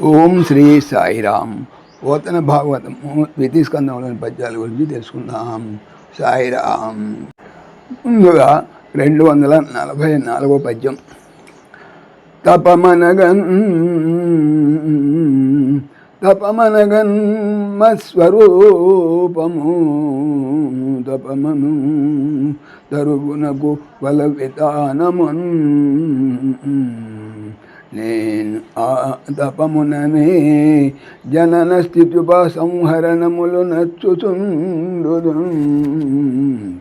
ఓం శ్రీ సాయిరామ్. పోతన భాగవతము ద్వితీయ స్కందంలోని పద్యాల గురించి తెలుసుకుందాం. సాయిరామ్. ముందుగా 244 పద్యం. తపమనగన్ మస్వరూపము తపమను తరుగునకు వల వితానమున్ నేను ఆ తపముననే జనన స్థిత్యుపసంహరణములు నచ్చుచుండు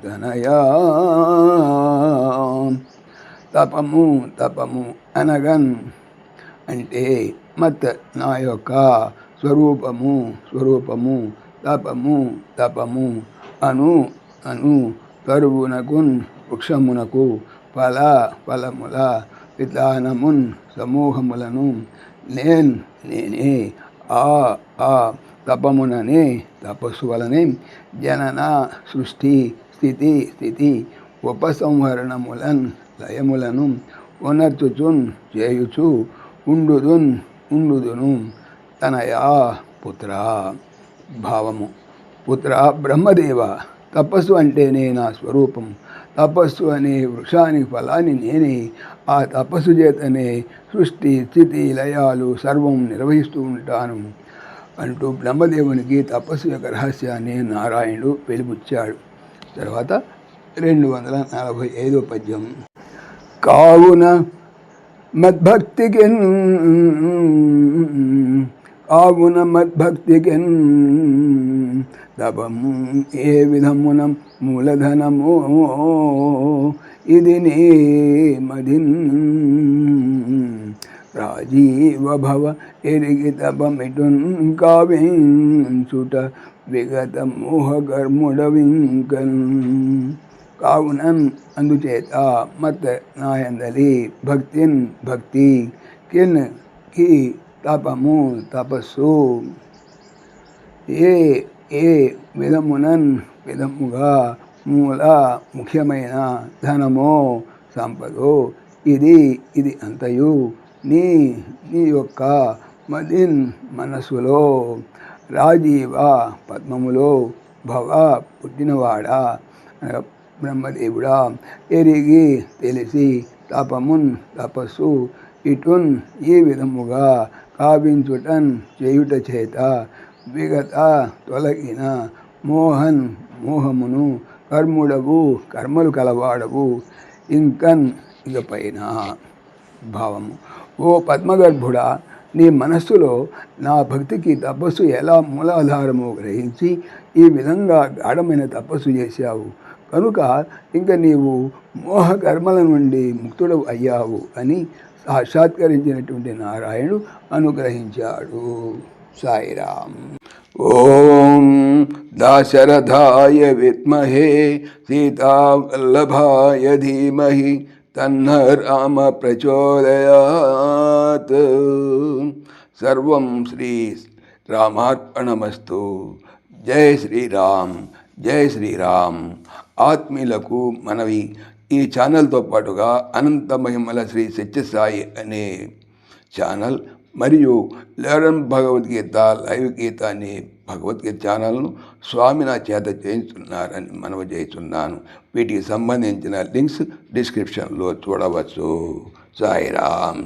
తనయా. తపము అనగన్ అంటే మత్ నా యొక్క స్వరూపము తపము అను తరువునకు వృక్షమునకు ఫలముల విధానమున్ సమూహములను నేనే ఆ తపముననే తపస్సు వలనే జనన సృష్టి స్థితి ఉపసంహరణములన్ లయములను ఉనర్చుచున్ చేయుచు ఉండుదును తనయా పుత్ర. భావము. పుత్ర బ్రహ్మదేవ, తపస్సు అంటేనే నా స్వరూపం. తపస్సు అనే వృక్షానికి ఫలాన్ని నేనే. ఆ తపస్సు చేతనే సృష్టి స్థితి లయాలు సర్వం నిర్వహిస్తూ ఉంటాను అంటూ బ్రహ్మదేవునికి తపస్సు యొక్క రహస్యాన్ని నారాయణుడు వెలిబుచ్చాడు. తర్వాత 245 పద్యం. కావున మద్భక్తికెన్ తపము ఏ విధమున మూలధనమో ఇది నే మదిన్ రాజీవ భవ ఎరిగి తపమిటున్ కావించుట విగత మోహకర్ముడవింకన్. కావునన్ అందుచేత మత్ నాయందలి భక్తి కిన్ కి తపస్సు ఏ విధముగా ముఖ్యమైన ధనమో సంపదో ఇది అంతయు నీ యొక్క మదిన్ మనస్సులో రాజీవ పద్మములో భవ పుట్టినవాడా బ్రహ్మదేవుడా ఎరిగి తెలిసి తపస్సు ఇటున్ ఈ విధముగా కావించుటన్ చేయుట చేత విగత తొలగిన మోహమును కర్మలు కలవాడవు ఇకపైన. భావము. ఓ పద్మగర్భుడా, నీ మనస్సులో నా భక్తికి తపస్సు ఎలా మూలాధారమో గ్రహించి ఈ విధంగా గాఢమైన తపస్సు చేశావు కనుక ఇంక నీవు మోహకర్మల నుండి ముక్తుడు అయ్యావు అని సాక్షాత్కరించినటువంటి నారాయణుడు అనుగ్రహించాడు. సాయిరామ్. ఓం దాశరథాయ విద్మహే సీతావల్లభాయ ధీమహి తన్న రామ ప్రచోదయాత్. సర్వం శ్రీ రామార్పణమస్తు. జై శ్రీరామ్. జై శ్రీరామ్. ఆత్మీయులకు మనవి, ఈ ఛానల్తో పాటుగా అనంత మహిమల శ్రీ సత్యసాయి అనే ఛానల్ మరియు లెర్న్ భగవద్గీత లైవ్ గీత అనే భగవద్గీత ఛానల్ను స్వామి నా చేత చేయించున్నారని మనవి చేస్తున్నాను. వీటికి సంబంధించిన లింక్స్ డిస్క్రిప్షన్లో చూడవచ్చు. సాయిరామ్.